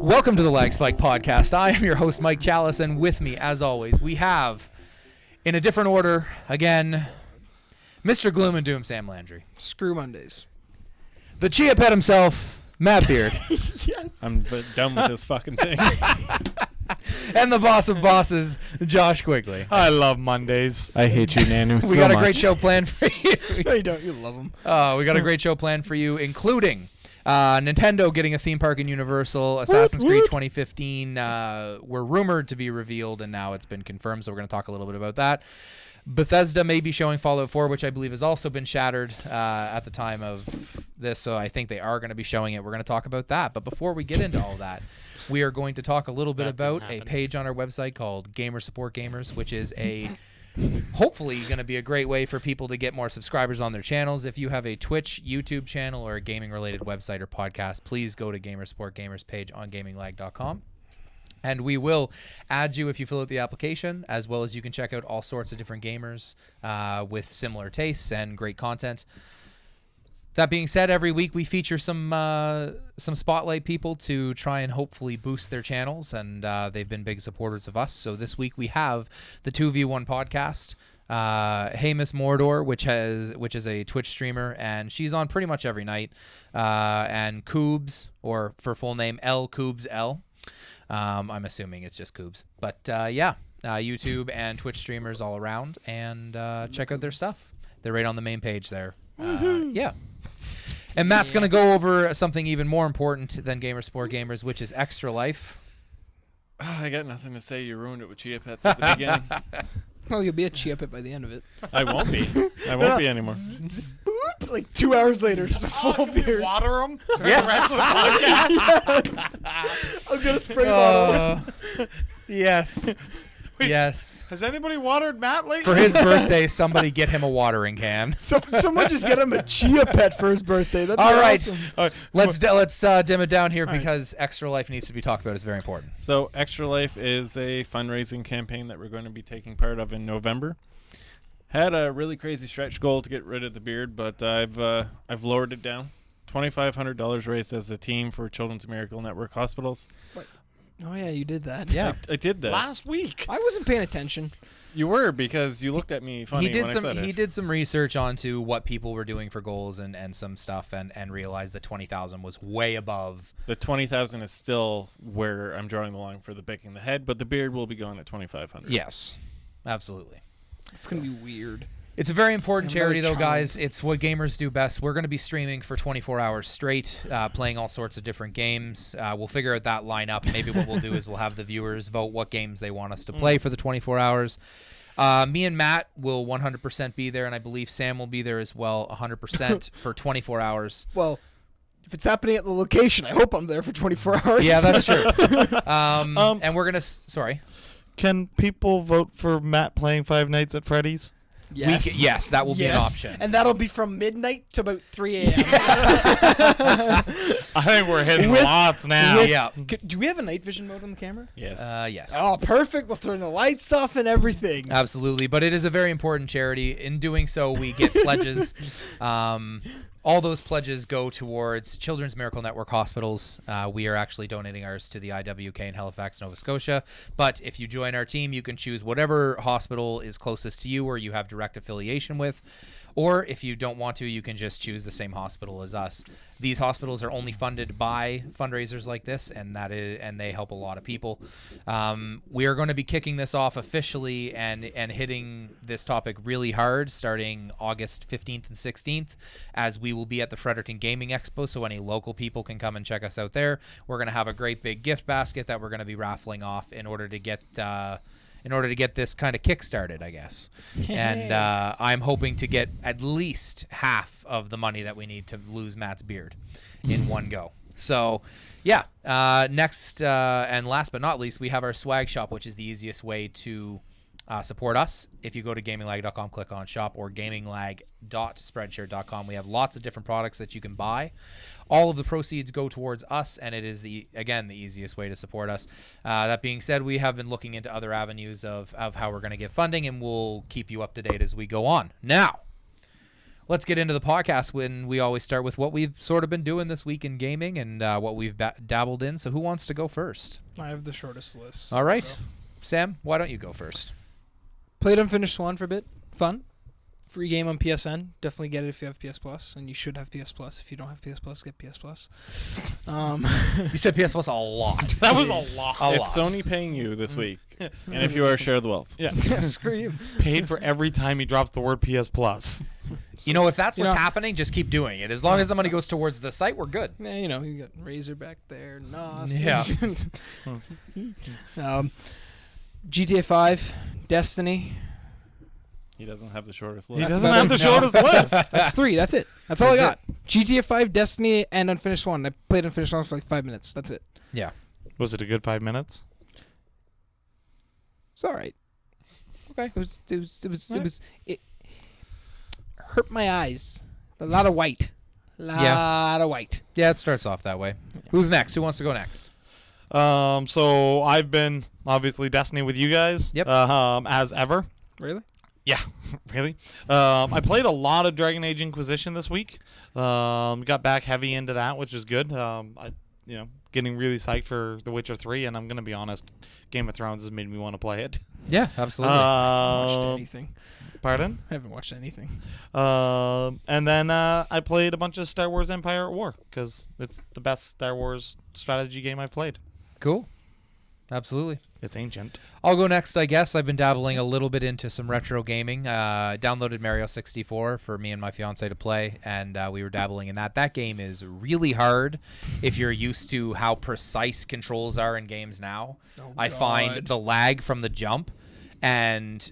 Welcome to the LAGGSPIKE podcast. I am your host, Mike Chalice, and with me, as always, we have, in a different order, again, Mr. Gloom and Doom, Sam Landry. Screw Mondays. The Chia Pet himself, Matt Beard. Yes. I'm done with this fucking thing. And the boss of bosses, Josh Quigley. I love Mondays. I hate you, Nanu, so We got a much. great show planned for you. No, you don't. You love them. We got a great show planned for you, including Nintendo getting a theme park in Universal, Assassin's Creed 2015 were rumored to be revealed, and now it's been confirmed, so we're going to talk a little bit about that. Bethesda may be showing Fallout 4, which I believe has also been shattered at the time of this, so I think they are going to be showing it. We're going to talk about that. But before we get into all that, we are going to talk a little bit about a page on our website called Gamer Support Gamers, which is hopefully going to be a great way for people to get more subscribers on their channels. If you have a Twitch, YouTube channel, or a gaming-related website or podcast, please go to Gamer Support Gamers page on gaminglag.com. And we will add you if you fill out the application, as well as you can check out all sorts of different gamers with similar tastes and great content. That being said, every week we feature some spotlight people to try and hopefully boost their channels, and they've been big supporters of us. So this week we have the 2v1 podcast, Hey Miss Mordor, which is a Twitch streamer, and she's on pretty much every night, and Coobs, or for full name L Coobs L. I'm assuming it's just Coobs, but YouTube and Twitch streamers all around, and check out their stuff. They're right on the main page there. Yeah. And Matt's going to go over something even more important than Gamer Support Gamers, which is Extra Life. I got nothing to say. You ruined it with Chia Pets at the beginning. Well, you'll be a Chia Pet by the end of it. I won't be. I won't be anymore. Boop! Like 2 hours later, just a full beard. Water them for Yeah. the rest of the podcast. Yes. I'm going to spray bottle. Yes. Wait. Yes. Has anybody watered Matt lately? For his birthday, somebody get him a watering can. Someone just get him a Chia Pet for his birthday. That'd be All right. awesome. All right. Let's dim it down here because Extra Life needs to be talked about. It's very important. So Extra Life is a fundraising campaign that we're going to be taking part of in November. Had a really crazy stretch goal to get rid of the beard, but I've lowered it down. $2,500 raised as a team for Children's Miracle Network hospitals. Oh, yeah, you did that. Yeah. I did that. Last week. I wasn't paying attention. You were, because you looked at me funny when I said it. He did some research onto what people were doing for goals and some stuff, and realized that 20,000 was way above. The 20,000 is still where I'm drawing the line for the baking the head, but the beard will be going at 2,500. Yes, absolutely. It's going to be weird. It's a very important Another charity, though, child. guys. It's what gamers do best. We're going to be streaming for 24 hours straight, playing all sorts of different games. We'll figure out that lineup. Maybe what we'll do is we'll have the viewers vote what games they want us to play for the 24 hours. Me and Matt will 100% be there, and I believe Sam will be there as well, 100% for 24 hours. Well, if it's happening at the location, I hope I'm there for 24 hours. Yeah, that's true. And we're going to... Sorry. Can people vote for Matt playing Five Nights at Freddy's? Yes. Yes, that will be an option. And that'll be from midnight to about 3 a.m. I think we're hitting lots now. Yeah. Do we have a night vision mode on the camera? Yes. Yes. Oh, perfect. We'll turn the lights off and everything. Absolutely, but it is a very important charity. In doing so, we get pledges. All those pledges go towards Children's Miracle Network hospitals. We are actually donating ours to the IWK in Halifax, Nova Scotia. But if you join our team, you can choose whatever hospital is closest to you or you have direct affiliation with. Or if you don't want to, you can just choose the same hospital as us. These hospitals are only funded by fundraisers like this, and they help a lot of people. We are going to be kicking this off officially and hitting this topic really hard starting August 15th and 16th, as we will be at the Fredericton Gaming Expo, so any local people can come and check us out there. We're going to have a great big gift basket that we're going to be raffling off in order to get this kind of kick-started, I guess. And I'm hoping to get at least half of the money that we need to lose Matt's beard in one go. So, yeah. Next and last but not least, we have our swag shop, which is the easiest way to support us. If you go to gaminglag.com, click on shop, or gaminglag.spreadshirt.com, we have lots of different products that you can buy. All of the proceeds go towards us, and it is, the easiest way to support us. That being said, we have been looking into other avenues of how we're going to get funding, and we'll keep you up to date as we go on. Now, let's get into the podcast when we always start with what we've sort of been doing this week in gaming and what we've dabbled in. So who wants to go first? I have the shortest list. All right. So. Sam, why don't you go first? Played Unfinished Swan for a bit. Fun. Free game on PSN. Definitely get it if you have PS Plus, and you should have PS Plus. If you don't have PS Plus, get PS Plus. You said PS Plus a lot. That was a lot. It's Sony paying you this week, and if you are, share the wealth. Yeah. Screw you. Paid for every time he drops the word PS Plus. You know, if that's what's happening, just keep doing it. As long as the money goes towards the site, we're good. Yeah, you know, you got Razer back there. Nos. Yeah. GTA 5, Destiny. He doesn't have the shortest He list. doesn't have the shortest list. That's 3. That's it. That's all I That's got. GTA 5, Destiny, and Unfinished Swan. I played Unfinished Swan for like 5 minutes. That's it. Yeah. Was it a good 5 minutes? It's all right. Okay. It hurt my eyes. A lot of white. Lot of white. Yeah, it starts off that way. Who's next? Who wants to go next? So I've been obviously Destiny with you guys. Yep. As ever. Really? Yeah, really. I played a lot of Dragon Age Inquisition this week. Got back heavy into that, which is good. Getting really psyched for The Witcher 3, and I'm gonna be honest, Game of Thrones has made me want to play it. Yeah, absolutely. Watched anything. Pardon? I haven't watched anything. And then I played a bunch of Star Wars Empire at War because it's the best Star Wars strategy game I've played. Cool. Absolutely. It's ancient. I'll go next, I guess. I've been dabbling a little bit into some retro gaming. Downloaded Mario 64 for me and my fiance to play, and we were dabbling in that. That game is really hard if you're used to how precise controls are in games now. Oh, I find the lag from the jump, and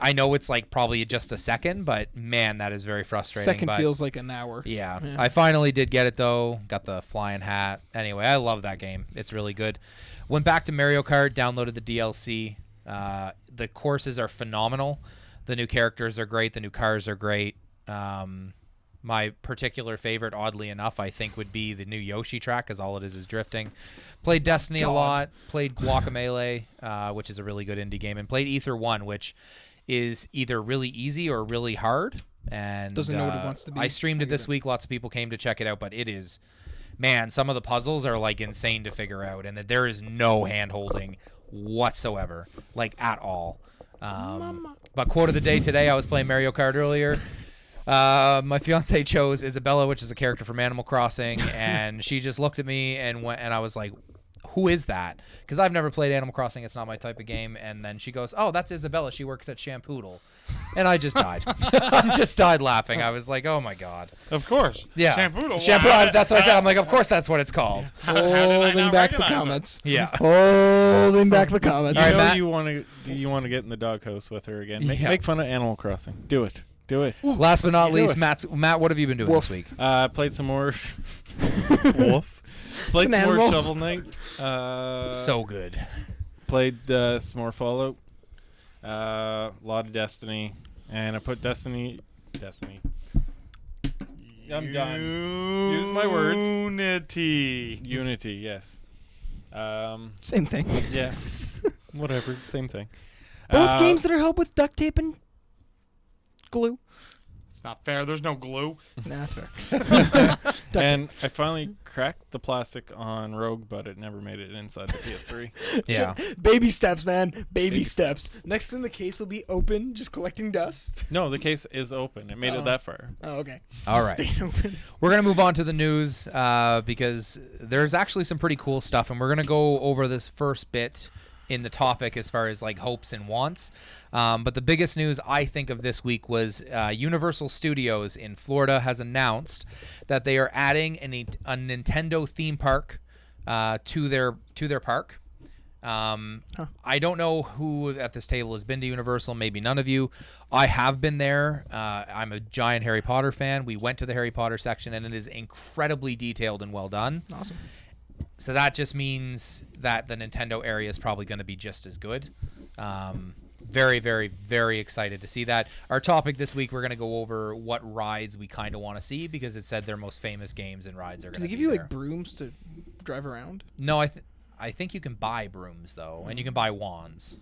I know it's like probably just a second, but man, that is very frustrating. Second feels like an hour. Yeah. I finally did get it, though. Got the flying hat. Anyway, I love that game. It's really good. Went back to Mario Kart, downloaded the DLC. The courses are phenomenal. The new characters are great. The new cars are great. My particular favorite, oddly enough, I think would be the new Yoshi track, because all it is drifting. Played Destiny a lot. Played Guacamelee, which is a really good indie game. And played Ether 1, which is either really easy or really hard. And doesn't know what it wants to be. I streamed it this week. Lots of people came to check it out, but it is... Man, some of the puzzles are like insane to figure out, and that there is no hand-holding whatsoever, like at all. But quote of the day today, I was playing Mario Kart earlier. My fiance chose Isabella, which is a character from Animal Crossing, and she just looked at me and went, and I was like, who is that? Because I've never played Animal Crossing. It's not my type of game. And then she goes, oh, that's Isabella. She works at Shampoodle. And I just died. I just died laughing. I was like, oh, my God. Of course. Yeah. Shampoo. That's what I said. I'm like, of course that's what it's called. Holding back the comments. Yeah. Holding back the comments. All right, You Matt. you want to get in the doghouse with her again. Yeah. Make fun of Animal Crossing. Do it. Do it. Last but not Do least, it. Matt, what have you been doing this week? Played some more. Wolf. Played It's an some more animal. Shovel Knight. So good. Played some more Fallout. A lot of Destiny. And I put Destiny. I'm done. Use my words. Unity, yes. Same thing. Yeah. Whatever. Same thing. Both games that are held with duct tape and glue. It's not fair. There's no glue. Nah, that's fair. And I finally cracked the plastic on Rogue, but it never made it inside the PS3. Yeah. Baby steps, man. Baby Baby steps. Next thing, the case will be open, just collecting dust. No, the case is open. It made it that far. Oh, okay. All right. Staying open. We're going to move on to the news because there's actually some pretty cool stuff, and we're going to go over this first bit in the topic as far as like hopes and wants. But the biggest news I think of this week was Universal Studios in Florida has announced that they are adding a Nintendo theme park to their park. I don't know who at this table has been to Universal. Maybe none of you. I have been there. I'm a giant Harry Potter fan. We went to the Harry Potter section, and it is incredibly detailed and well done. Awesome. So that just means that the Nintendo area is probably going to be just as good. Very, very, very excited to see that. Our topic this week, we're going to go over what rides we kind of want to see because it said their most famous games and rides are going Do to be they give you there. like brooms to drive around? No, I think you can buy brooms though, and you can buy wands.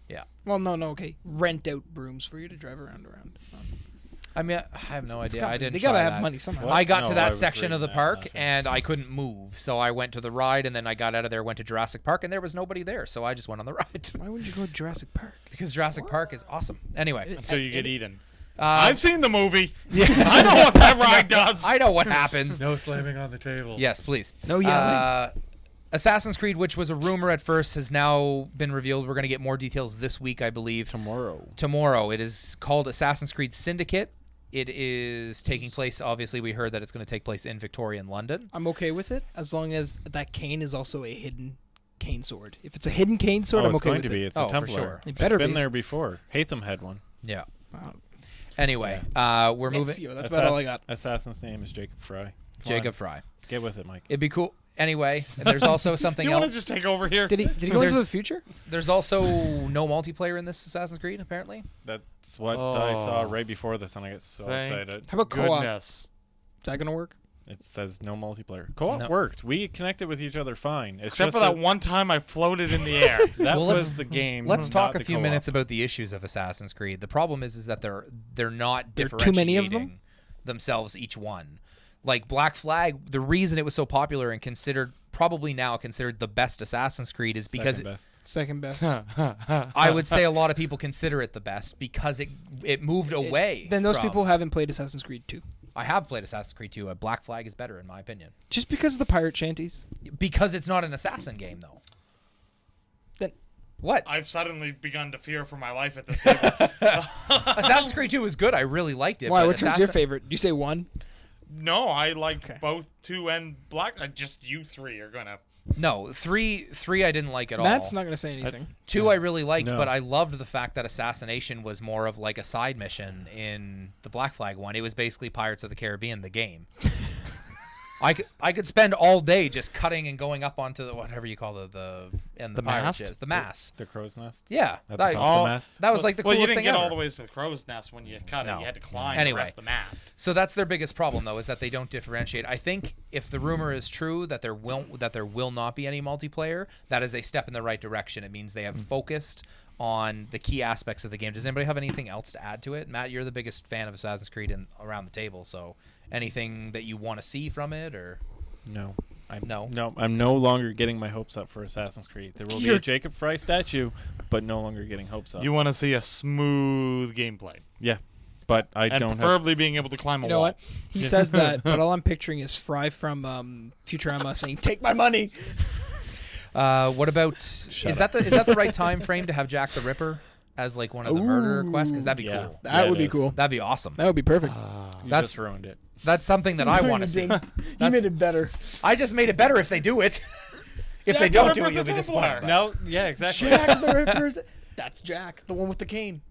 Yeah. Well, no, okay. Rent out brooms for you to drive around. I mean, I have no idea. I didn't. They gotta try have that. money somehow. What? I got No, to I that was section of the reading that. park Okay. and I couldn't move, so I went to the ride and then I got out of there, went to Jurassic Park, and there was nobody there, so I just went on the ride Why wouldn't you go to Jurassic Park? because Jurassic Park is awesome. Anyway, Until you get eaten. uh, I've seen the movie. I know what that ride does. I know what happens. No slamming on the table. Yes, please. No yelling. Assassin's Creed, which was a rumor at first, has now been revealed. We're going to get more details this week, I believe. Tomorrow. It is called Assassin's Creed Syndicate. It is taking place, obviously, we heard that it's going to take place in Victorian London. I'm okay with it as long as that cane is also a hidden cane sword. If it's a hidden cane sword, I'm it's okay going with to be. it. It's Oh, a for Templar. sure. It better it's been be. there before. Hatham had one. Yeah. Wow. Anyway, we're moving. Ezio, that's about all I got. Assassin's name is Jacob Fry. Come Jacob on, Fry. get with it, Mike. It'd be cool. Anyway, and there's also something You want to else. just take over here? Did he go into There's- the future? There's also no multiplayer in this Assassin's Creed, apparently. That's what I saw Oh. right before this, and I get so Thank excited. How about co-op? Goodness. Is that gonna work? It says no multiplayer. Co-op No. worked. We connected with each other fine. It's Except just for that one time I floated in the air. That Well, was the game. Let's talk not a the few co-op. minutes about the issues of Assassin's Creed. The problem is that they're not There are too many of them? differentiating themselves each one. Like Black Flag, the reason it was so popular and probably now considered the best Assassin's Creed is because Second best. Second best. I would say a lot of people consider it the best because it moved away. Then those from- people haven't played Assassin's Creed 2. I have played Assassin's Creed 2. Black Flag is better in my opinion Just because of the pirate shanties. because it's not an assassin game though. Then What? I've suddenly begun to fear for my life at this table. Assassin's Creed 2 was good. I really liked it. why? but Which one's your favorite? You say one? No, I like Okay. both 2 and Black. Just you 3 are gonna. No, three I didn't like at all. Matt's not gonna say anything. 2 I really liked, No. but I loved the fact that assassination was more of like a side mission in the Black Flag one. It was basically Pirates of the Caribbean, the game. I could spend all day just cutting and going up onto the whatever you call the pirate mast? ships, the mast. The crow's nest. Yeah, At the that, top of the mast. that was like the Well, coolest you didn't thing get ever. all the way to the crow's nest when you cut No. it. You had to climb Anyway. the rest of the mast. So that's their biggest problem, though, is that they don't differentiate. I think if the rumor is true that there will not be any multiplayer, that is a step in the right direction. It means they have focused on the key aspects of the game. Does anybody have anything else to add to it? Matt, you're the biggest fan of Assassin's Creed around the table, so anything that you want to see from it, or No. No. I'm no longer getting my hopes up for Assassin's Creed. There will be a Jacob Fry statue, but no longer getting hopes up. You want to see a smooth gameplay. Yeah, but I And don't have. preferably being able to climb a You know wall. what? He says that, but all I'm picturing is Fry from Futurama saying, "Take my money." what about is that the right time frame to have Jack the Ripper as like one of the murder quests? Because that'd be Yeah. cool. That Yeah, would it be is. cool. That'd be awesome. That would be perfect. You That's- just ruined it. That's something that I want to see. He That's- made it better. I just made it better if they do it. If they Jack the don't do it, Ripper's you'll a be Templar. disappointed. No, yeah, exactly. Jack the Ripper's. That's Jack, the one with the cane.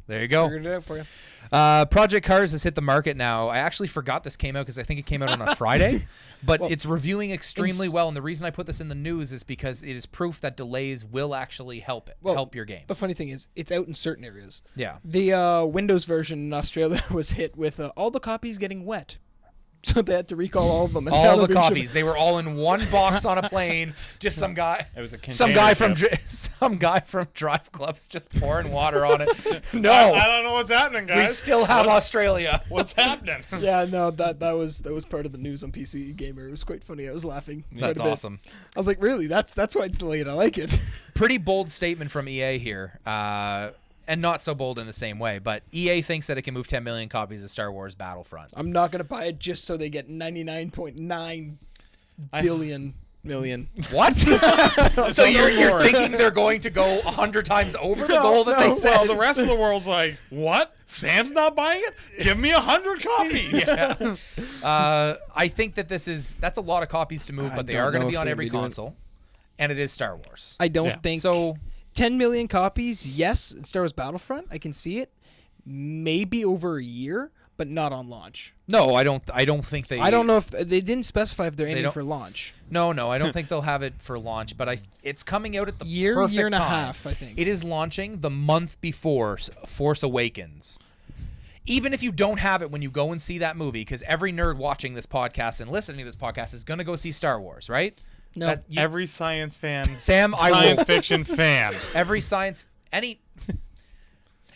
There you go. Figured it out for you. Project Cars has hit the market now. I actually forgot this came out because I think it came out on a Friday, but Well, it's reviewing extremely ins- well. And the reason I put this in the news is because it is proof that delays will actually help your game. The funny thing is, it's out in certain areas. Yeah. The Windows version in Australia was hit with all the copies getting wet. So they had to recall all of them. And now All they're the being copies. They were all in one box on a plane. Just some guy. It was a Some guy from container some guy from Drive Club is just pouring water on it. No, I don't know what's happening, we guys. still have Australia. What's happening? shipping. Yeah, no, that was part of the news on PC Gamer. It was quite funny. I was laughing. quite That's a bit. awesome. I was like, really? That's why it's delayed. I like it. Pretty bold statement from EA here, and not so bold in the same way. But EA thinks that it can move 10 million copies of Star Wars Battlefront. I'm not gonna buy it just so they get 99.9 billion million. What? So you're thinking they're going to go 100 times over the goal that they set? Well, the rest of the world's like, what? Sam's not buying it? Give me 100 copies. Yeah. I think that that's a lot of copies to move, I but they don't are going know to be if on they'll every be doing- console, and it is Star Wars. I don't Yeah. think So 10 million copies. Yes, in Star Wars Battlefront, I can see it. Maybe over a year, but not on launch. no, I don't think they. I don't know if they didn't specify if they're aiming don't- for launch. No, I don't think they'll have it for launch. But it's coming out at the Year perfect and a time. half, I think. It is launching the month before Force Awakens. Even if you don't have it when you go and see that movie, because every nerd watching this podcast and listening to this podcast is going to go see Star Wars, right? No. That you- Every science fan, Sam, I science will. fiction fan. Every science,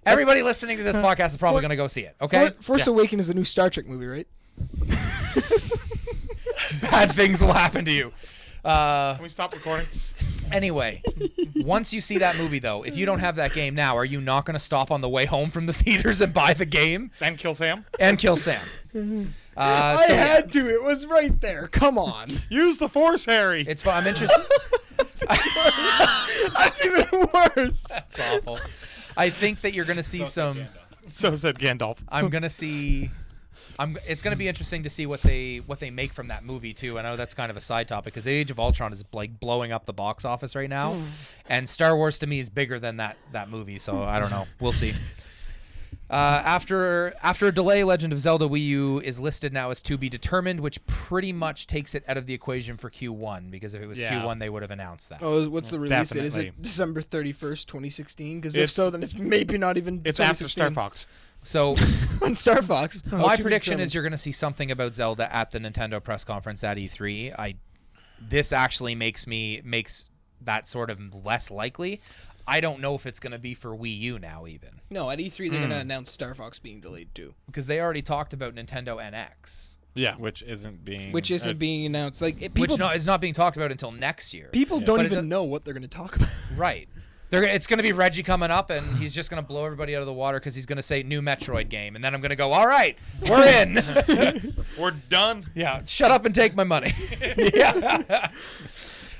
Everybody listening to this podcast is probably going to go see it. Okay. Force Awakens is a new Star Trek movie, right? Bad things will happen to you. Can we stop recording? Anyway, once you see that movie, though, if you don't have that game now, are you not going to stop on the way home from the theaters and buy the game? And kill Sam? And kill Sam. I had to. It was right there. Come on. Use the Force, Harry. It's fun. I'm interested. That's even worse. That's awful. I think that you're going to see some. So said Gandalf. I'm going to see. It's going to be interesting to see what they make from that movie too. I know that's kind of a side topic because Age of Ultron is like blowing up the box office right now, and Star Wars to me is bigger than that movie. So I don't know. We'll see. After a delay, Legend of Zelda Wii U is listed now as to be determined, which pretty much takes it out of the equation for Q1 because if it was Q1, they would have announced that. Oh, what's the release date? Is Definitely. it December 31st, 2016? Because if so, then it's maybe not even. It's after 2016. Star Fox. So On Star Fox. my prediction is you're going to see something about Zelda at the Nintendo press conference at E3. This actually makes that sort of less likely. I don't know if it's going to be for Wii U now even. No, at E3 they're going to announce Star Fox being delayed too. Because they already talked about Nintendo NX. Yeah. Which isn't being being announced. Like people, Is not being talked about until next year. people don't But even know what they're going to talk about. Right. It's going to be Reggie coming up, and he's just going to blow everybody out of the water because he's going to say new Metroid game, and then I'm going to go, all right, we're in. We're done. Yeah, shut up and take my money. Yeah.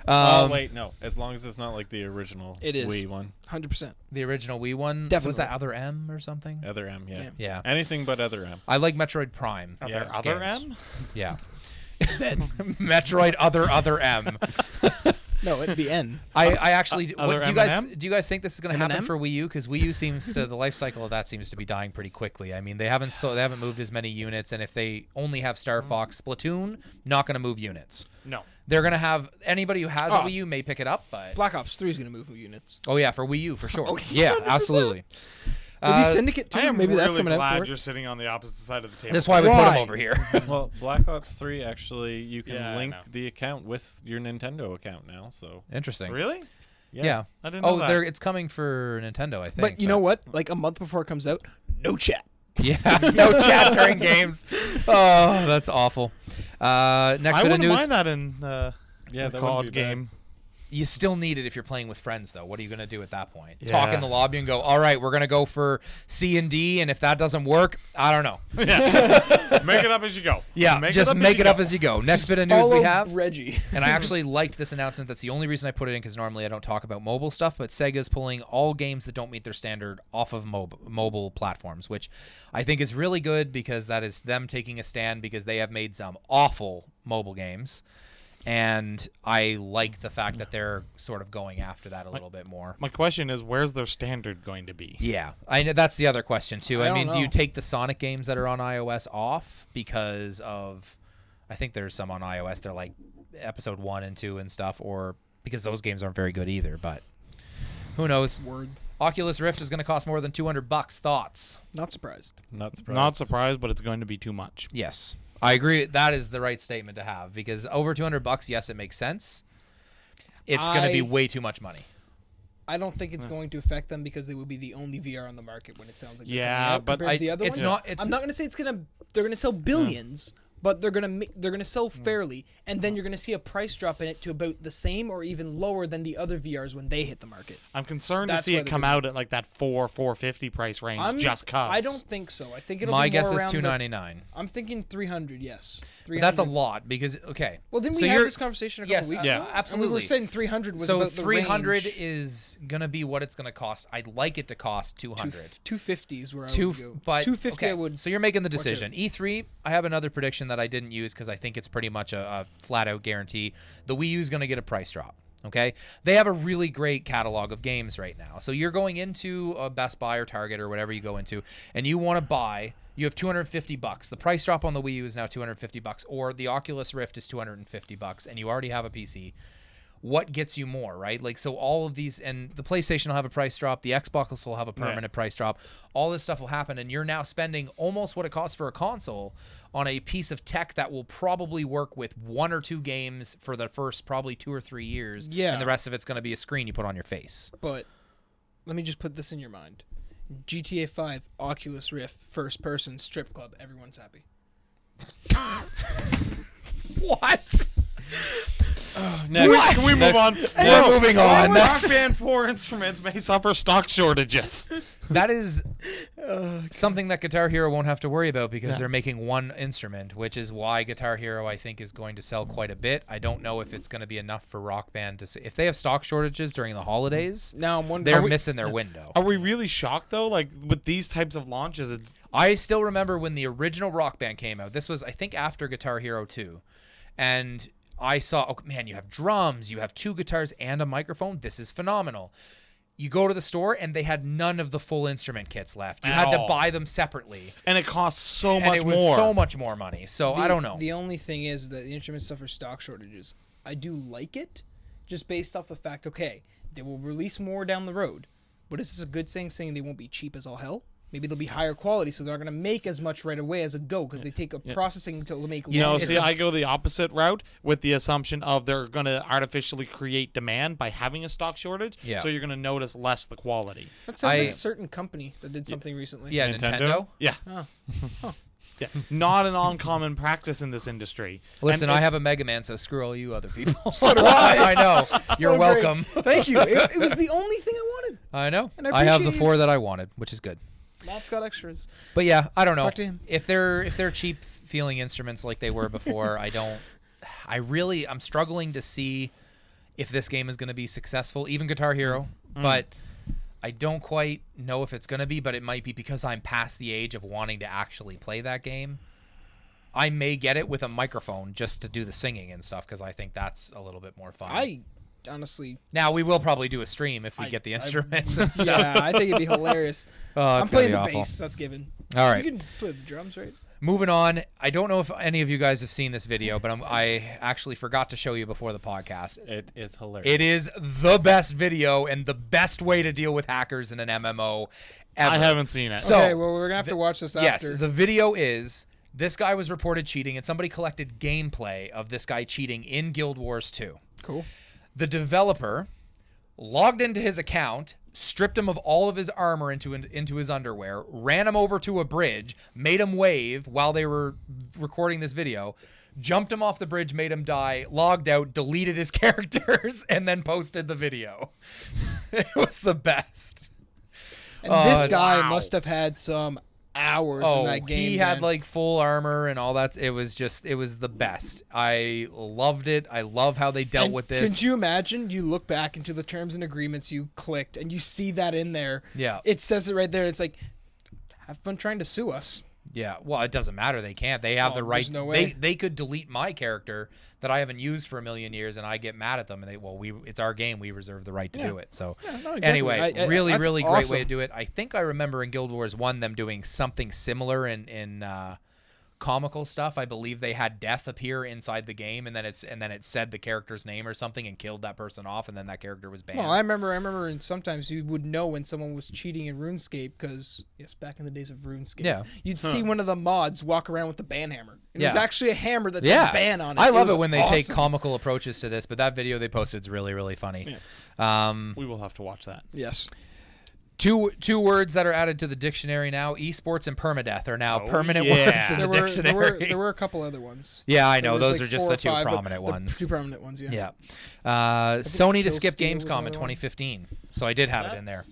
Oh wait, no. As long as it's not like the original It is. Wii one. 100%. The original Wii one. Definitely. Was that Other M or something? Other M, yeah. Yeah. Anything but Other M. I like Metroid Prime. Other games. M? Yeah. Zed. Metroid Other M. No, it'd be N. I actually. Other Do M&M? you guys think this is going to happen M&M? for Wii U? Because Wii U seems to the life cycle of that seems to be dying pretty quickly. I mean, they haven't moved as many units, and if they only have Star Fox, Splatoon, not going to move units. No. They're going to have anybody who has a Wii U may pick it up, but Black Ops 3 is going to move units. oh yeah, for Wii U for sure. Oh, yeah, 100%. absolutely. Maybe Syndicate 2. I am Maybe really that's coming out glad for you're it. sitting on the opposite side of the table. That's why we put Why? him over here. Well, Black Ops 3 actually you can Yeah, I link know. the account with your Nintendo account now, so Interesting. Really? Yeah. I didn't know that. It's coming for Nintendo, I think. But you know what? Like a month before it comes out, no chat. Yeah, no chat during games. Oh, that's awful. Next I bit of wouldn't news. mind that in yeah, a that COD wouldn't be bad. game. You still need it if you're playing with friends, though. What are you going to do at that point? Yeah. Talk in the lobby and go, all right, we're going to go for C and D, and if that doesn't work, I don't know. Yeah. Make it up as you go. Yeah, just make it up as you go. Next bit of news Follow we have. Reggie. And I actually liked this announcement. That's the only reason I put it in because normally I don't talk about mobile stuff. But Sega's pulling all games that don't meet their standard off of mobile platforms, which I think is really good because that is them taking a stand because they have made some awful mobile games. And I like the fact that they're sort of going after that a little bit more. My question is, where's their standard going to be? Yeah, I know that's the other question too. I I don't mean, do know. you take the Sonic games that are on iOS off because of? I think there's some on iOS. They're like Episode 1 and 2 and stuff, or because those games aren't very good either. But who knows? Word. Oculus Rift is going to cost more than $200. Thoughts? Not surprised. Not surprised. Not surprised, but it's going to be too much. Yes, I agree. That is the right statement to have because over $200, yes, it makes sense. It's going to be way too much money. I don't think it's going to affect them because they will be the only VR on the market when it sounds like they're Yeah, coming out but compared to the other it's ones. not. It's I'm not going to say they're gonna sell billions, but they're gonna sell fairly, and then you're gonna see a price drop in it to about the same or even lower than the other VRs when they hit the market. I'm concerned to That's see why it they're come doing out at like that $450 price range just cause. I don't think so. I think it'll My be guess more is around $299. I'm thinking 300. Yes, But 300. that's a lot because okay. Well, then we so had you're- this conversation a yes, couple weeks yeah, ago. And absolutely. we were saying 300 was So about the 300 range. is gonna be what it's gonna cost. I'd like it to cost 200. 250 is where I Two, would go. but 250 okay, I would. So you're making the watch decision. E3. I have another prediction that I didn't use because I think it's pretty much a flat out guarantee. The Wii U is gonna get a price drop. Okay, they have a really great catalog of games right now. So you're going into a Best Buy or Target or whatever you go into, and you want to buy. You have $250. The price drop on the Wii U is now $250, or the Oculus Rift is $250, and you already have a PC. What gets you more, right? Like, so all of these, and the PlayStation will have a price drop, the Xbox will have a permanent price drop. All this stuff will happen, and you're now spending almost what it costs for a console on a piece of tech that will probably work with 1 or 2 games for the first probably 2 or 3 years. Yeah. And the rest of it's going to be a screen you put on your face. But let me just put this in your mind. GTA 5 Oculus Rift first person strip club. Everyone's happy. What? Next. Can we move on? We're moving on. Rock Band 4 instruments may suffer stock shortages. That is something that Guitar Hero won't have to worry about because they're making one instrument, which is why Guitar Hero, I think, is going to sell quite a bit. I don't know if it's going to be enough for Rock Band to if they have stock shortages during the holidays. Now I'm wondering. They're missing their window. Are we really shocked though? Like with these types of launches, it's I still remember when the original Rock Band came out. This was, I think, after Guitar Hero 2. And I saw, oh man, you have drums, you have 2 guitars and a microphone. This is phenomenal. You go to the store and they had none of the full instrument kits left. You At had to all. buy them separately. and it costs so And much it was more. so much more money. So I don't know. The only thing is that the instruments suffer stock shortages. I do like it, just based off the fact, okay, they will release more down the road. But is this a good thing saying they won't be cheap as all hell? Maybe they'll be higher quality, so they're not going to make as much right away as a go because they take a processing to make. You know, longer. see, I go the opposite route with the assumption of they're going to artificially create demand by having a stock shortage. Yeah. So you're going to notice less the quality. That sounds like I- a certain company that did something recently. Yeah, Nintendo. Yeah. Yeah. Not an uncommon practice in this industry. Listen, And I have a Mega Man, so screw all you other people. So do I. I know. You're So great. welcome. Thank you. It was the only thing I wanted. I know. And I I have the appreciate 4 that I wanted, which is good. Matt's got extras. But yeah, I don't know. Talk to him. If they're cheap feeling instruments like they were before, I'm struggling to see if this game is going to be successful, even Guitar Hero, but I don't quite know if it's going to be, but it might be because I'm past the age of wanting to actually play that game. I may get it with a microphone just to do the singing and stuff because I think that's a little bit more fun. I honestly. Now, we will probably do a stream if we get the instruments and stuff. Yeah, I think it'd be hilarious. Oh, I'm it's gonna playing be the awful. bass. That's given. All right. You can play the drums, right? Moving on, I don't know if any of you guys have seen this video, but I actually forgot to show you before the podcast. It is hilarious. It is the best video and the best way to deal with hackers in an MMO ever. I haven't seen it. So- Okay, well, we're gonna have to watch this Yes, after. the video is this guy was reported cheating, and somebody collected gameplay of this guy cheating in Guild Wars 2. Cool. The developer logged into his account, stripped him of all of his armor into his underwear, ran him over to a bridge, made him wave while they were recording this video, jumped him off the bridge, made him die, logged out, deleted his characters, and then posted the video. It was the best. And this it's- guy wow. must have had some hours in Oh, that game. he had man. like full armor and all that. It was the best. I loved it. I love how they dealt And with this. Could you imagine? You look back into the terms and agreements you clicked, and you see that in there. Yeah. It says it right there. It's like, have fun trying to sue us. Yeah, well, it doesn't matter. They can't. They have Oh, the right. there's no way. They could delete my character that I haven't used for a million years, and I get mad at them. And it's our game. We reserve the right to do it. So Yeah, no, exactly. anyway, really, that's really great way to awesome. do it. I think I remember in Guild Wars 1 them doing something similar in comical stuff. I believe they had death appear inside the game, and then it said the character's name or something and killed that person off, and then that character was banned. No, I remember, and sometimes you would know when someone was cheating in RuneScape because, yes, back in the days of RuneScape, Yeah. you'd see one of the mods walk around with the ban hammer. It was Yeah. actually a hammer that said Yeah, ban on it. I love was it when they take awesome. comical approaches to this, but that video they posted is really, really funny. We will have to watch that. Yes. Two words that are added to the dictionary now: esports and permadeath are now Oh, permanent yeah. words in There the were, dictionary. there were a couple other ones. Yeah, I There know. was Those like are just 4 the or two 5, but prominent the ones. two prominent ones, yeah. Yeah. Sony to Kill skip Steal was Gamescom in another one. 2015, so I did have it in there.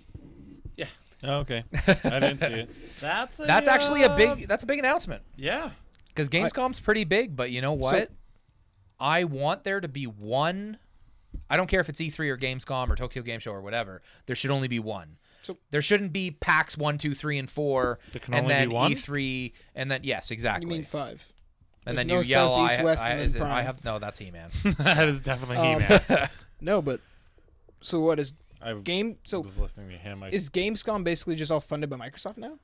Yeah. Oh, okay. I didn't see it. That's That's actually a big announcement Yeah. because Gamescom's pretty big. But you know what? So- I want there to be one. I don't care if it's E3 or Gamescom or Tokyo Game Show or whatever. There should only be one. So- There shouldn't be PAX 1, 2, 3, and 4, There can and only then be one? E3, and then yes, exactly. You mean 5? And then There's you no yell, Southeast, West, and then is it, I Prime. have no. That's He-Man. That is definitely Um, He-Man. No, but so what is I game? So was listening to him. is Gamescom basically just all funded by Microsoft now?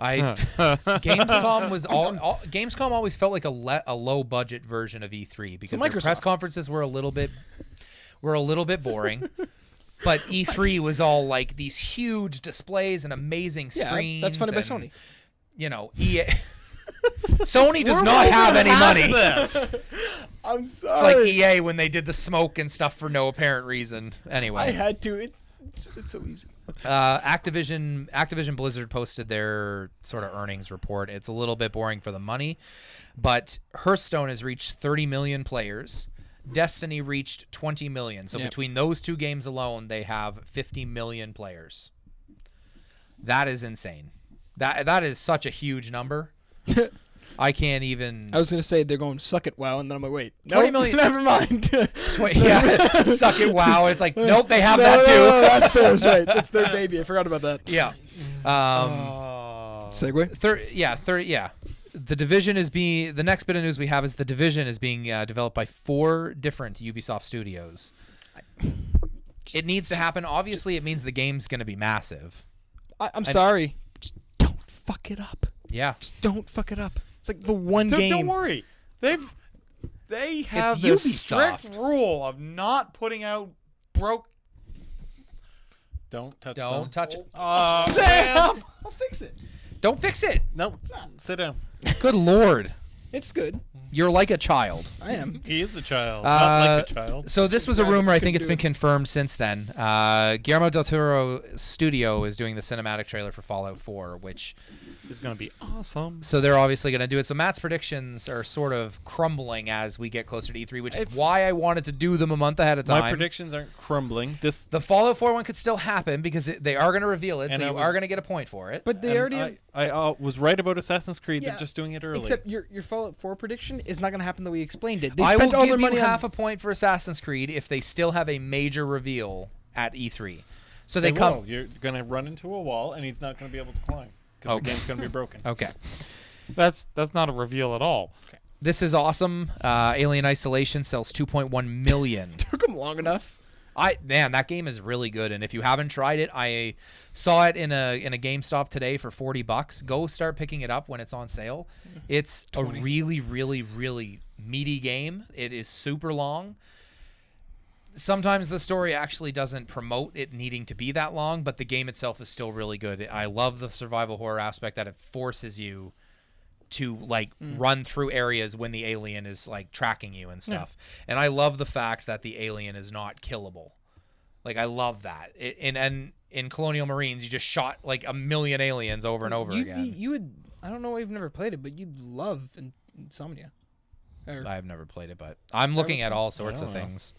Gamescom was Gamescom always felt like a low budget version of E3 because their press Microsoft. conferences were a little bit boring. But E3 was all like these huge displays and amazing screens. Yeah, that's funded by and, Sony. You know, EA. Sony does not have any money. This. I'm It's sorry. like EA when they did the smoke and stuff for no apparent reason. I Anyway, had to. It's so easy. Activision Blizzard posted their sort of earnings report. It's a little bit boring for the money, but Hearthstone has reached 30 million players. Destiny reached 20 million. So between those two games alone, they have 50 million players. That is insane. That is such a huge number. I can't even. I was gonna say they're going suck it, WoW, and then I'm like, wait, 20 million. Never mind. 20, yeah, suck it. Wow. It's like, nope, they have that too. No, that's theirs, right? That's their baby. I forgot about that. Yeah. Segue. 30. Yeah. The Division is being. The next bit of news we have is The Division is being developed by 4 different Ubisoft studios. It needs to happen. Obviously, it means the game's going to be massive. I'm sorry. Just don't fuck it up. Yeah. Just don't fuck it up. It's like the one Don't game. worry. They have It's this strict Ubisoft. rule of not putting out broke. Don't touch Don't touch it. Sam. I'll fix it. Don't fix it. Nope. Sit down. Good Lord. It's good. You're like a child. I am. He is a child. Not like a child. So this was a Yeah, rumor. I couldn't think it's do been it. confirmed since then. Guillermo del Toro Studio is doing the cinematic trailer for Fallout 4, which It's gonna be awesome. so they're obviously going to do it. So Matt's predictions are sort of crumbling as we get closer to E3, which is why I wanted to do them a month ahead of time. My predictions aren't crumbling. The Fallout 4 one could still happen because they are going to reveal it, And so I you was- are going to get a point for it. But they And already have. I was right about Assassin's Creed. Yeah, They're just doing it early. Except your Fallout 4 prediction is not going to happen the way you explained it. They I will spent all give their money you on half a point for Assassin's Creed if they still have a major reveal at E3. So they They come. will. You're gonna run into a wall, and he's not gonna be able to climb because Okay. the game's gonna be broken. Okay. That's not a reveal at all. This is awesome. Alien Isolation sells 2.1 million. Took them long enough. Man, that game is really good. And if you haven't tried it, I saw it in a GameStop today for $40. Go start picking it up when it's on sale. It's a really, really, really meaty game. It is super long. Sometimes the story actually doesn't promote it needing to be that long, but the game itself is still really good. I love the survival horror aspect that it forces you to run through areas when the alien is tracking you and stuff. And I love the fact that the alien is not killable. I love that. In Colonial Marines, you just shot a million aliens over and over again. You would. I don't know why you've never played it, but you'd love Insomnia. I've never played it, but I'm looking at all sorts of don't know. things.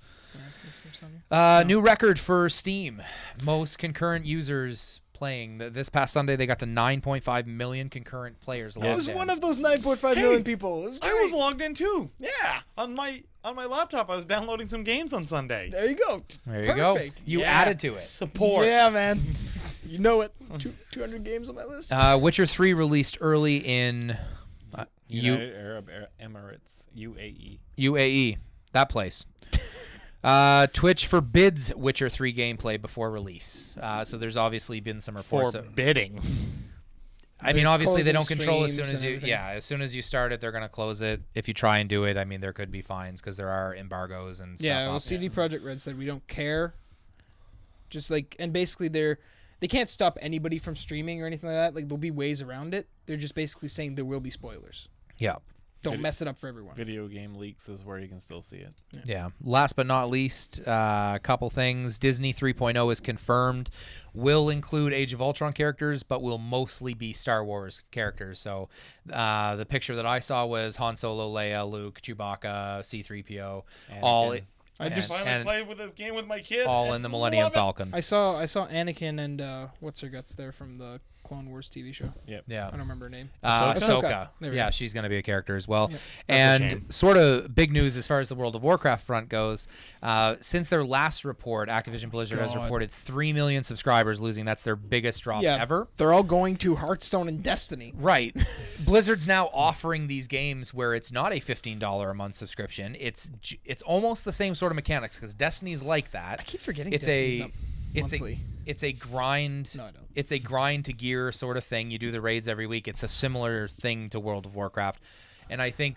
Insomnia. New record for Steam. Most concurrent users playing. This past Sunday, they got to 9.5 million concurrent players. I was logged in. one of those 9.5 million people. It was I was great. logged in too. Yeah. On my laptop, I was downloading some games on Sunday. There you go. There you go. Perfect. You Yeah. added to it. Support. Yeah, man. You know it. 200 games on my list. Witcher 3 released early in United Arab Emirates, UAE. UAE. That place. Twitch forbids Witcher 3 gameplay before release. So there's obviously been some reports. Forbidding. I mean, obviously they closing don't control as soon streams as and you. everything. Yeah, as soon as you start it, they're gonna close it. If you try and do it, I mean, there could be fines because there are embargoes and stuff. Yeah, well, up. CD Projekt Red said we don't care. Just and basically they can't stop anybody from streaming or anything like that. There'll be ways around it. They're just basically saying there will be spoilers. Yeah. Don't mess it up for everyone. Video game leaks is where you can still see it. Yeah. Last but not least, a couple things. Disney 3.0 is confirmed. Will include Age of Ultron characters, but will mostly be Star Wars characters. So the picture that I saw was Han Solo, Leia, Luke, Chewbacca, C-3PO, all Anakin. I just and played with this game with my kid. all in the Millennium Love it. Falcon. I saw Anakin and what's her guts there from the Clone Wars TV show. Yeah. I don't remember her name. Ahsoka. There we Yeah, go. she's going to be a character as well. Yep. That's a shame. And sort of big news as far as the World of Warcraft front goes. Since their last report, Activision Blizzard has reported 3 million subscribers losing. That's their biggest drop Yeah, ever. they're all going to Hearthstone and Destiny. Right. Blizzard's now offering these games where it's not a $15 a month subscription. It's almost the same sort of mechanics because Destiny's like that. I keep forgetting It's Destiny's a up it's monthly. it's a grind. No, I don't. It's a grind to gear sort of thing. You do the raids every week. It's a similar thing to World of Warcraft, and I think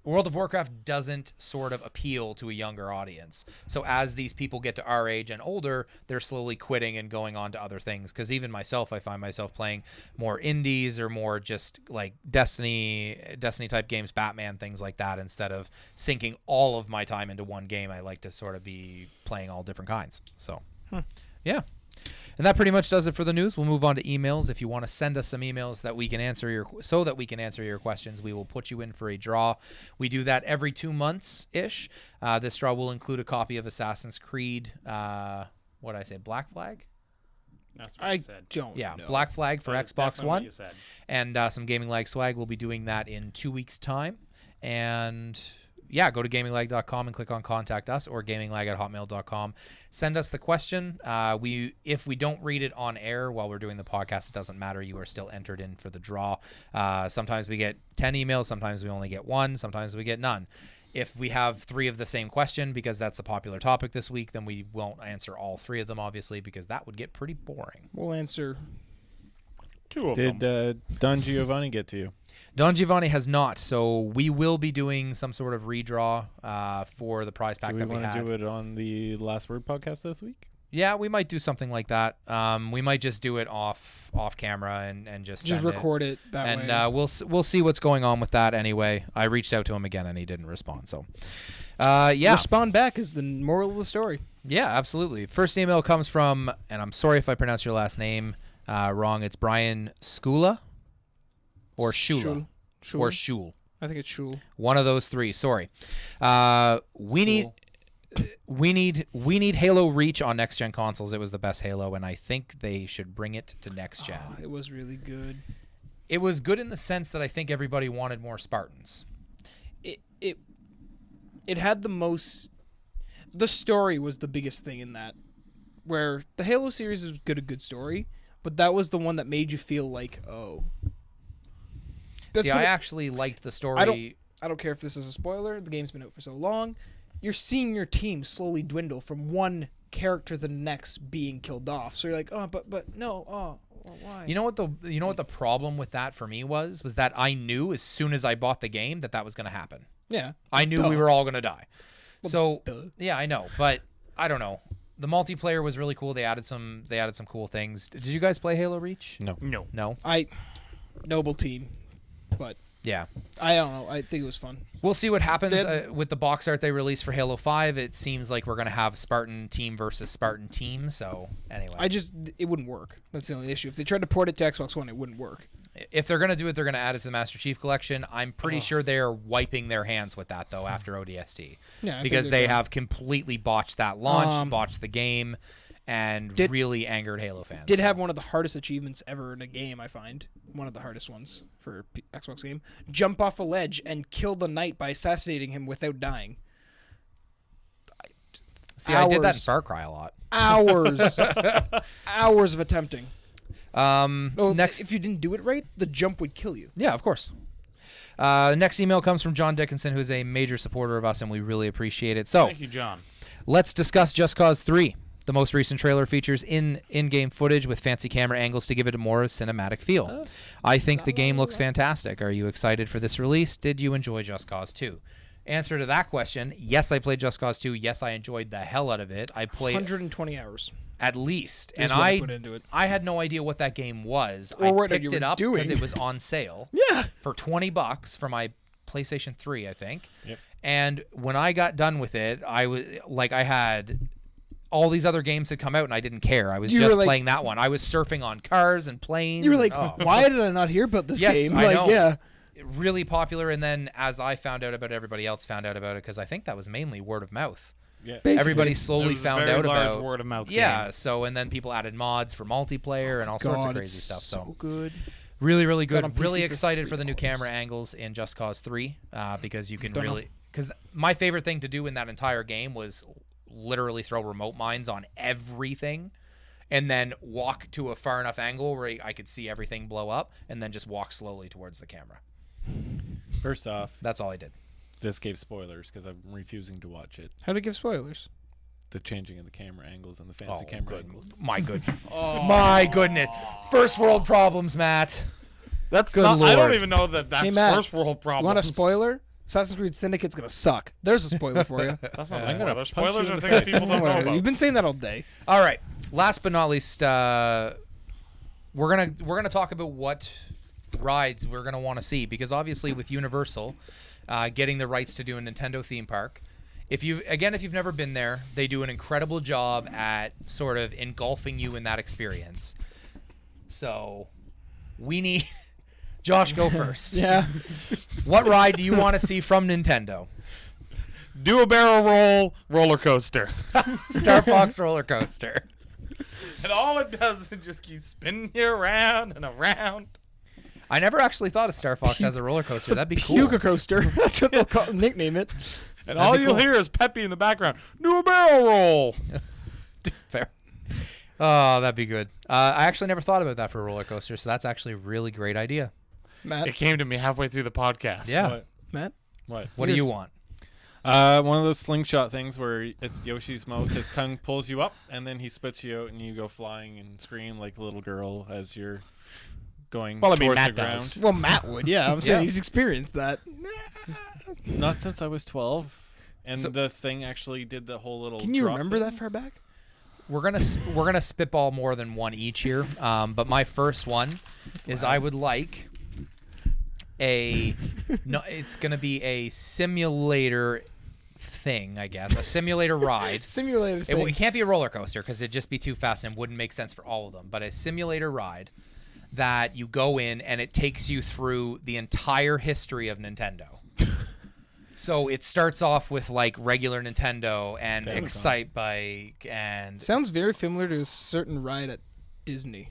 World of Warcraft doesn't sort of appeal to a younger audience. So as these people get to our age and older, they're slowly quitting and going on to other things. Because even myself, I find myself playing more indies or more just like Destiny type games, Batman, things like that, instead of sinking all of my time into one game. I like to sort of be playing all different kinds. So Yeah. And that pretty much does it for the news. We'll move on to emails. If you want to send us some emails that we can answer your questions, we will put you in for a draw. We do that every 2 months ish. This draw will include a copy of Assassin's Creed. What did I say? Black Flag. That's what I said. don't Yeah, know. Black Flag for That's Xbox definitely One, what you said. and some Gaming Lag swag. We'll be doing that in 2 weeks' time. And yeah, go to gaminglag.com and click on contact us, or gaminglag@hotmail.com. Send us the question. If we don't read it on air while we're doing the podcast, it doesn't matter. You are still entered in for the draw. Sometimes we get 10 emails. Sometimes we only get one. Sometimes we get none. If we have 3 of the same question, because that's a popular topic this week, then we won't answer all 3 of them, obviously, because that would get pretty boring. We'll answer. 2 of them. Did Don Giovanni get to you? Don Giovanni has not, so we will be doing some sort of redraw for the prize pack Do we that we want had. to do it on the Last Word podcast this week? Yeah, we might do something like that. We might just do it off camera and just send record it that and way. we'll see what's going on with that anyway. I reached out to him again and he didn't respond. So, yeah, Respond back is the moral of the story. yeah, absolutely. First email comes from, and I'm sorry if I pronounce your last name wrong. It's Brian Skula or Shula or Shul. I think it's Shul. One of those 3. Sorry. We need Halo Reach on next gen consoles. It was the best Halo, and I think they should bring it to next gen. It was really good. It was good in the sense that I think everybody wanted more Spartans. It had the most. The story was the biggest thing in that, where the Halo series is a good story, but that was the one that made you feel like, oh. That's See, what I it- actually liked the story. I don't care if this is a spoiler. The game's been out for so long. You're seeing your team slowly dwindle from one character to the next being killed off. So you're like, oh, but no, well, why? You know what the problem with that for me was that I knew as soon as I bought the game that was going to happen. Yeah. I knew Duh. we were all going to die. So duh. yeah, I know, but I don't know. The multiplayer was really cool. They added some cool things. Did you guys play Halo Reach? No. No. Noble team, but Yeah. I don't know. I think it was fun. We'll see what happens They- with the box art they released for Halo 5. It seems like we're going to have Spartan team versus Spartan team. So anyway, It wouldn't work. That's the only issue. If they tried to port it to Xbox One, it wouldn't work. if they're going to do it, they're going to add it to the Master Chief Collection. I'm pretty sure they're wiping their hands with that, though, after ODST. Yeah, I because think they they're done. have completely botched that launch, botched the game, and really angered Halo fans. Did so. have one of the hardest achievements ever in a game, I find. One of the hardest ones for Xbox game. Jump off a ledge and kill the knight by assassinating him without dying. See, I did that in hours. Far Cry a lot. Hours. Hours of attempting. No, Next, if you didn't do it right, the jump would kill you. yeah, of course. Next email comes from John Dickinson, who's a major supporter of us, and we really appreciate it. So, Thank you, John. let's discuss Just Cause 3. The most recent trailer features in-game footage with fancy camera angles to give it a more cinematic feel. I think the game looks fantastic. Are you excited for this release? Did you enjoy Just Cause 2? Answer to that question, yes, I played Just Cause 2. Yes, I enjoyed the hell out of it. I played 120 hours. at least. is And what I put into it. I had no idea what that game was. Or I what picked you it were up because doing. it was on sale. Yeah. For $20 for my PlayStation 3, I think. Yep. And when I got done with it, I was like, I had all these other games had come out and I didn't care. I was You were just like- playing that one. I was surfing on cars and planes. You were like, and, oh. why did I not hear about this Yes, game? I Like, know. yeah. Really popular. And then as I found out about it, everybody else found out about it because I think that was mainly word of mouth. Yeah. Basically. Everybody It slowly was a found very out large about word of mouth Yeah, game. so and then people added mods for multiplayer and all sorts of God, crazy it's stuff. so good. Really, really Got on good. Really PC for excited for the new $3. camera angles in Just Cause 3 because you can Don't know. really. Because my favorite thing to do in that entire game was literally throw remote mines on everything and then walk to a far enough angle where I could see everything blow up and then just walk slowly towards the camera. First off, That's all I did. this gave spoilers because I'm refusing to watch it. How to give spoilers? The changing of the camera angles and the fancy camera angles. My good. My goodness. First world problems, Matt. That's Good not, I don't Lord. even know that that's Hey, Matt, first world You problems. want a spoiler? Assassin's Creed Syndicate's gonna suck. There's a spoiler for you. That's not I'm gonna spoilers. punch Spoilers you in are the things face. people don't know Whatever. You've about. been saying that all day. All right. Last but not least, we're gonna talk about what rides we're gonna want to see because obviously with Universal getting the rights to do a Nintendo theme park, if you've never been there, they do an incredible job at sort of engulfing you in that experience. So we need Josh, go first. Yeah. What ride do you want to see from Nintendo? Do a barrel roll roller coaster. Star Fox roller coaster. And all it does is just keep spinning you around and around. I never actually thought of Star Fox as a roller coaster. That'd be cool. Puka coaster. That's what they'll nickname it. And That'd all be you'll cool. hear is Peppy in the background. Do a barrel roll. Fair. Oh, that'd be good. I actually never thought about that for a roller coaster, so that's actually a really great idea. Matt. It came to me halfway through the podcast. Yeah. What? Matt. What do you want? One of those slingshot things where it's Yoshi's mouth, his tongue pulls you up, and then he spits you out, and you go flying and scream like a little girl as you're going Well, I mean, towards Matt the ground. does. Well, Matt would. Yeah, I'm saying Yeah. he's experienced that. Not since I was 12, and So- the thing actually did the whole little. Can you drop remember thing. that far back? We're gonna spitball more than one each here, but my first one is I would like it's gonna be a simulator thing, I guess, a simulator ride. Simulated It thing. can't be a roller coaster because it'd just be too fast and wouldn't make sense for all of them. But a simulator ride that you go in and it takes you through the entire history of Nintendo. So it starts off with like regular Nintendo and Excitebike, and Sounds very familiar to a certain ride at Disney.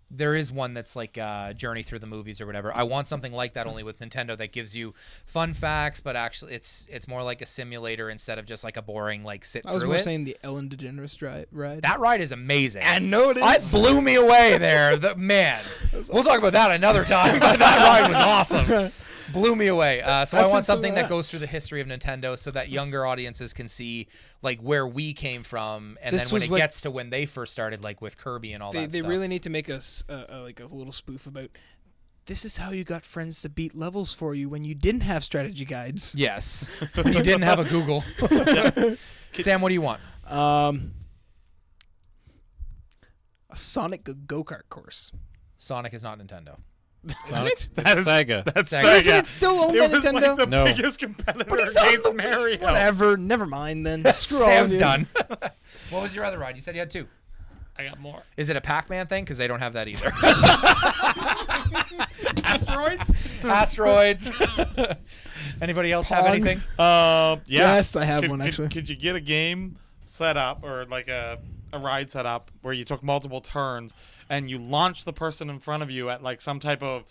there is one that's like Journey Through the Movies or whatever. I want something like that only with Nintendo that gives you fun facts, but actually it's more like a simulator instead of just like a boring like sit I was through more it. saying the Ellen DeGeneres ride. That ride is amazing. I know it is. It blew me away there. Man, we'll talk about that another time, but that ride was awesome. Blew me away. So I want something that goes through the history of Nintendo so that younger audiences can see like where we came from, and This then when was it what- gets to when they first started, like with Kirby and all They that stuff. really need to make us like a little spoof about. This is how you got friends to beat levels for you when you didn't have strategy guides. Yes. You didn't have a Google. Sam, what do you want? A Sonic go-kart course. Sonic is not Nintendo. Isn't it? It's Sega. That's Sega. Sega. Isn't it still owned by It was Nintendo? like the No. biggest competitor But he's on against the Mario. Whatever. Never mind then. Screw all of Sam's you. done. What was your other ride? You said you had two. I got more. Is it a Pac-Man thing? Because they don't have that either. Asteroids? Asteroids. Anybody else have Pong. anything? Yeah. Yes, I have one, Could- actually. Could you get a game set up or like a ride set up where you took multiple turns and you launched the person in front of you at like some type of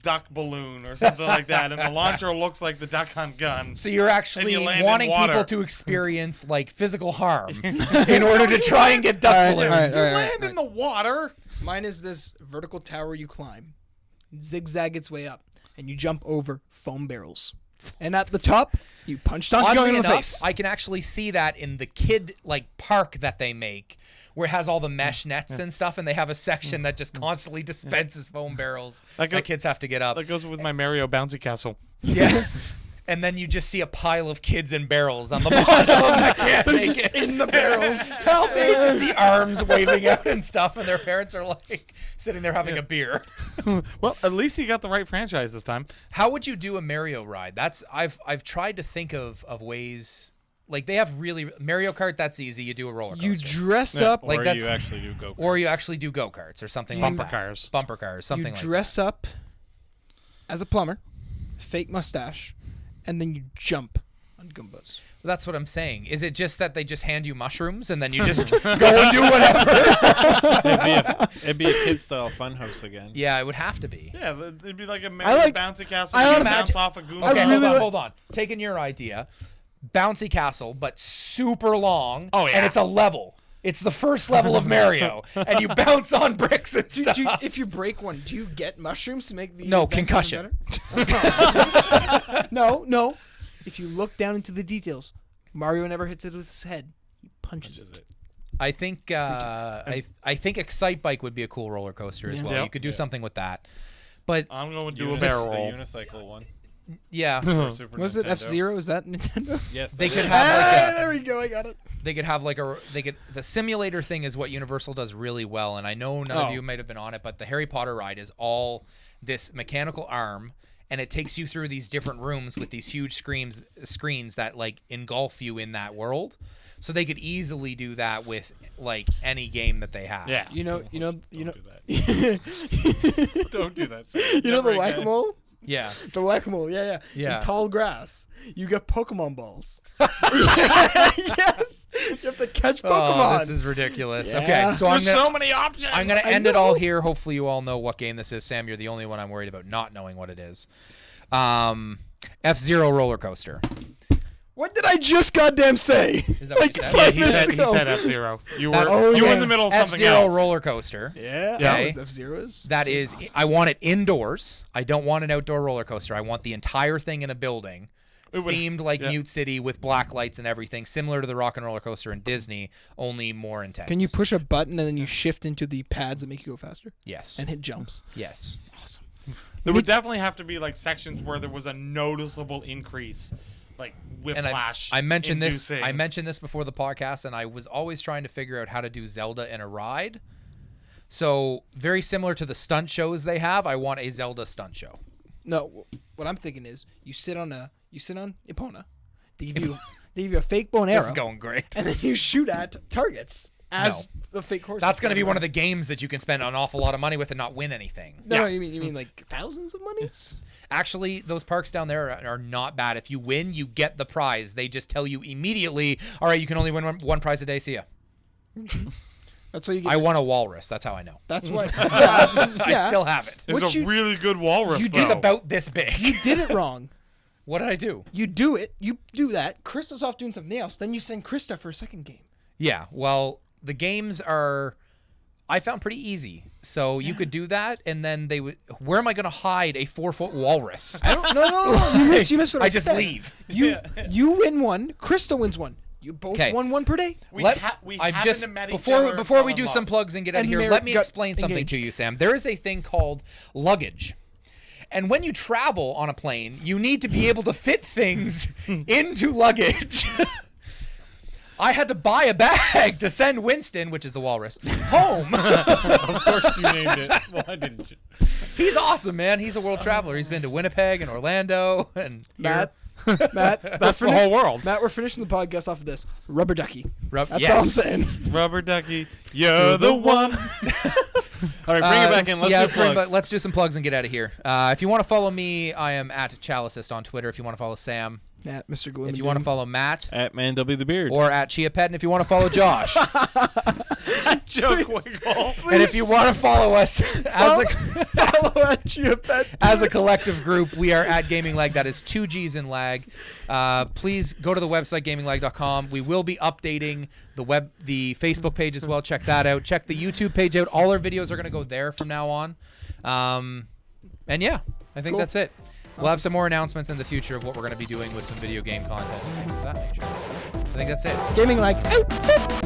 duck balloon or something like that, and the launcher looks like the Duck Hunt gun? So you're actually you land in wanting water. people to experience like physical harm in order to try and get duck All right, balloons. all right, You all right. land in the water. Mine is this vertical tower you climb, zigzag its way up, and you jump over foam barrels. And at the top, you punch Donkey Kong Oddly in the enough, face. I can actually see that in the kid like park that they make, where it has all the mesh nets and stuff, and they have a section that just constantly dispenses foam barrels That that go- kids have to get up. That goes with my Mario bouncy castle. Yeah. And then you just see a pile of kids in barrels on the bottom that can't make it. in the barrels. Help me! Just see arms waving out and stuff, and their parents are like sitting there having a beer. Well, at least you got the right franchise this time. How would you do a Mario ride? That's I've tried to think of ways. Like they have really Mario Kart. That's easy. You do a roller coaster. You dress up. Like or that's- you actually do go. or you actually do go karts or something Bumper like that. cars. Bumper cars, something You like dress up as a plumber, fake mustache, and then you jump on Goombas. that. That's what I'm saying. Is it just that they just hand you mushrooms and then you just go and do whatever? It'd be a kid style funhouse again. Yeah, it would have to be. Yeah, it'd be like a Mario like- bouncy castle. I You honestly- bounce off a Goomba. Okay, really hold on. Taking your idea, bouncy castle, but super long. Oh, yeah. And it's a level. It's the first level of Mario, and you bounce on bricks and Do, stuff. if you break one, do you get mushrooms to make the No, adventure concussion. better? No. If you look down into the details, Mario never hits it with his head. He punches it. I think I think Excitebike would be a cool roller coaster as Yeah. well. Yep. You could do something with that. But I'm going to do a Unis- barrel the roll. unicycle one. yeah, for Super Was it Nintendo. F-Zero? Is that Nintendo? Yes. They that could is. have There we go. I got it. the simulator thing is what Universal does really well, and I know none of you might have been on it, but the Harry Potter ride is all this mechanical arm, and it takes you through these different rooms with these huge screens that like engulf you in that world. So they could easily do that with like any game that they have. Yeah. Don't do that. Don't do that. You know Never the again. whack-a-mole? Yeah. The whack-a-mole, yeah. Yeah. In tall grass, you get Pokemon balls. Yes, you have to catch Pokemon. Oh, this is ridiculous. Yeah. Okay, so There's I'm gonna so many options. I'm gonna I end it all know. here. Hopefully, you all know what game this is. Sam, you're the only one I'm worried about not knowing what it is. F-Zero roller coaster. What did I just goddamn say? Is that what you said? Yeah, 5 he minutes said ago. F-Zero. You were That- oh, you were yeah. in the middle of something F-Zero else. roller coaster. Yeah, Okay. F-Zeros. That is, I want it indoors. I don't want an outdoor roller coaster. I want the entire thing in a building, It would- themed like yeah. Mute City with black lights and everything, similar to the Rock and Roller Coaster in Disney, only more intense. Can you push a button and then you shift into the pads that make you go faster Yes. and hit jumps? Yes. Awesome. There would definitely have to be like sections where there was a noticeable increase, like And whiplash. I mentioned this. inducing. I mentioned this before the podcast, and I was always trying to figure out how to do Zelda in a ride. So very similar to the stunt shows they have, I want a Zelda stunt show. No, what I'm thinking is you sit on Epona. They give you a fake bow and arrow, This is going great. and then you shoot at targets as the fake horse. That's going to be one of the games that you can spend an awful lot of money with and not win anything. No, you mean like thousands of money? Actually, those parks down there are not bad. If you win, you get the prize. They just tell you immediately, all right, you can only win one prize a day. See ya. That's why you get. I won a walrus. That's how I know. That's why. I still have it. There's What a you- really good walrus. you though. It's about this big. You did it wrong. What did I do? You do it. You do that. Krista's off doing something else. Then you send Krista for a second game. Yeah, well, the games are, I found pretty easy. So you could do that, and then they would. Where am I going to hide a 4-foot walrus? I don't. No. You missed what I I just said. leave. You win one. Krista wins one. You both 'Kay. won one per day. We I happen just to met each before other, before we fell do in some love. plugs and get out of And here, Mary let me got explain something engaged. to you, Sam. There is a thing called luggage. And when you travel on a plane, you need to be able to fit things into luggage. I had to buy a bag to send Winston, which is the walrus, home. Of course you named it. Why didn't you? He's awesome, man. He's a world traveler. He's been to Winnipeg and Orlando and Matt, That's the whole world. Matt, we're finishing the podcast off of this. Rubber ducky. That's yes. all I'm saying. Rubber ducky, you're the one. All right, bring it back in. Let's do plugs. let's do some plugs and get out of here. If you want to follow me, I am at Chalicist on Twitter. If you want to follow Sam, Matt, Mr. Gloom. if you want to follow Matt, At Man W the Beard. or at Chia Pet, and if you want to follow Josh, Joke wiggle. and if you want to follow us as a follow at you, Pet. as a collective group, we are at Gaming Lag. That is 2 G's in lag. Please go to the website gaminglag.com. We will be updating the Facebook page as well. Check that out. Check the YouTube page out. All our videos are going to go there from now on. And yeah, I think Cool. that's it. We'll have some more announcements in the future of what we're going to be doing with some video game content and things of that nature. I think that's it. Gaming like. Out.